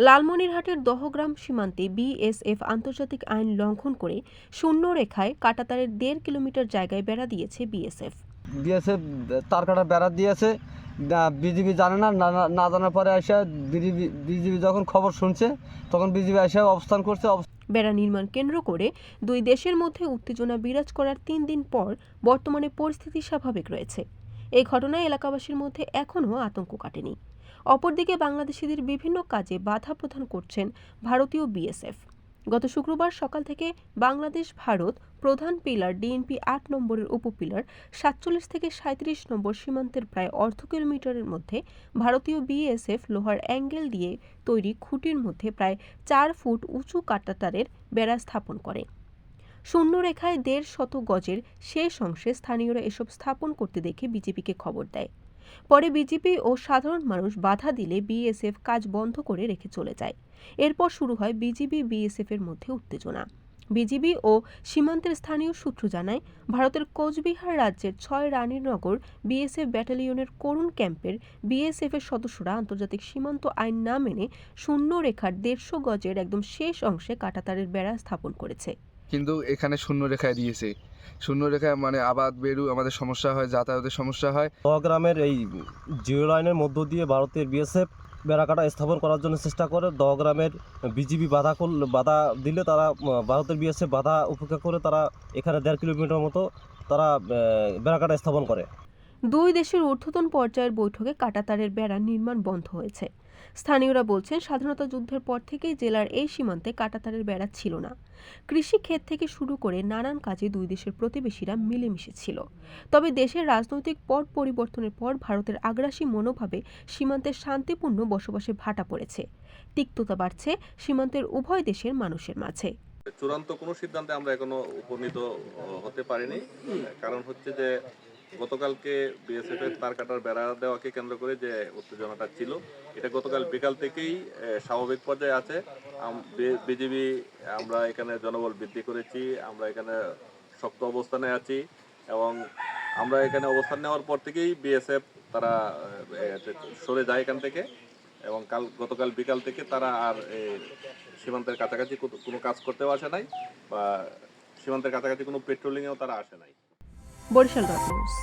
লালমনিরহাটের দহগ্রাম সীমান্তে বিএসএফ আন্তর্জাতিক আইন লঙ্ঘন করে শূন্য রেখায় কাঁটাতারের ১.৫ কিলোমিটার জায়গায় বেড়া দিয়েছে বিএসএফ। বিএসএফ তার কাটা বেড়া দিয়েছে, বিজিবি জানে না, না জানার পরে এসে বিজিবি যখন খবর শুনছে তখন বিজিবি এসে অবস্থান করছে। বেড়া নির্মাণ কেন্দ্র করে দুই দেশের মধ্যে উত্তেজনা বিরাজ করার ৩ দিন পর বর্তমানে পরিস্থিতি স্বাভাবিক রয়েছে। এই ঘটনায় এলাকাবাসীর মধ্যে এখনও আতঙ্ক কাটেনি। অপরদিকে বাংলাদেশিদের বিভিন্ন কাজে বাধা প্রদান করছেন ভারতীয় বিএসএফ। গত শুক্রবার সকাল থেকে বাংলাদেশ ভারত প্রধান পিলার ডিএনপি ৮ নম্বরের উপপিলার ৪৭ থেকে ৩৭ নম্বর সীমান্তের প্রায় অর্ধ কিলোমিটারের মধ্যে ভারতীয় বিএসএফ লোহার অ্যাঙ্গেল দিয়ে তৈরি খুঁটির মধ্যে প্রায় ৪ ফুট উঁচু কাঁটাতারের বেড়া স্থাপন করে। শূন্য রেখায় ১৫০ গজের শেষ অংশে স্থানীয়রা এসব স্থাপন করতে দেখে বিজেপিকে খবর দেয়। পরে বিজেপি ও সাধারণ মানুষ বাধা দিলে বিএসএফ কাজ বন্ধ করে রেখে চলে যায়। এরপর শুরু হয় বিজিবি বিএসএফ এর মধ্যে উত্তেজনা। বিজিবি ও সীমান্তের স্থানীয় সূত্র জানায়, ভারতের কোচবিহার রাজ্যের ৬ রানীনগর বিএসএফ ব্যাটালিয়নের করুণ ক্যাম্পের বিএসএফ এর সদস্যরা আন্তর্জাতিক সীমান্ত আইন না মেনে শূন্য রেখার ১৫০ গজের একদম শেষ অংশে কাঁটাতারের বেড়া স্থাপন করেছে। কিন্তু এখানে শূন্য রেখায় দিয়েছে। শূন্য রেখায় মানে আবাদ বেরু আমাদের সমস্যা হয়, যাতায়াতের সমস্যা হয়। দহগ্রামের এই জিরো লাইনের মধ্য দিয়ে ভারতের বিএসএফ বেড়াকাটা স্থাপন করার জন্য চেষ্টা করে। দহগ্রামের বিজিবি বাধা দিলে তারা ভারতের বিএসএফ বাধা উপেক্ষা করে তারা এখানে ১.৫ কিলোমিটার মতো তারা বেড়াকাটা স্থাপন করে। দুই দেশের ঊর্ধ্বতন পর্যায়ের বৈঠকে কাঁটাতারের বেড়া নির্মাণ বন্ধ হয়েছে। স্থানীয়রা বলছেন, স্বাধীনতা যুদ্ধের পর থেকেই জেলার এই সীমান্তে কাঁটাতারের বেড়া ছিল না। কৃষি ক্ষেত থেকে শুরু করে নানান কাজে দুই দেশের প্রতিবেশীরা মিলেমিশে ছিল। তবে দেশের রাজনৈতিক পট পরিবর্তনের পর ভারতের আগ্রাসী মনোভাবে সীমান্তের শান্তিপূর্ণ বসবাসে ভাটা পড়েছে। তিক্ততা বাড়ছে সীমান্তের উভয় দেশের মানুষের মাঝে। চূড়ান্ত কোনো সিদ্ধান্তে আমরা এখনো উপনীত হতে পারিনি। কারণ হচ্ছে যে গতকালকে বিএসএফ এর তার কাটার বেড়া দেওয়াকে কেন্দ্র করে যে উত্তেজনাটা ছিল, এটা গতকাল বিকাল থেকেই স্বাভাবিক পর্যায়ে আছে। বিজিবি আমরা এখানে জনবল বৃদ্ধি করেছি, আমরা এখানে শক্ত অবস্থানে আছি এবং আমরা এখানে অবস্থান নেওয়ার পর থেকেই বিএসএফ তারা সরে যায় এখান থেকে এবং গতকাল বিকাল থেকে তারা আর সীমান্তের কাছাকাছি কোনো কাজ করতেও আসে নাই বা সীমান্তের কাছাকাছি কোনো পেট্রোলিংয়েও তারা আসে নাই। Barishal dot news.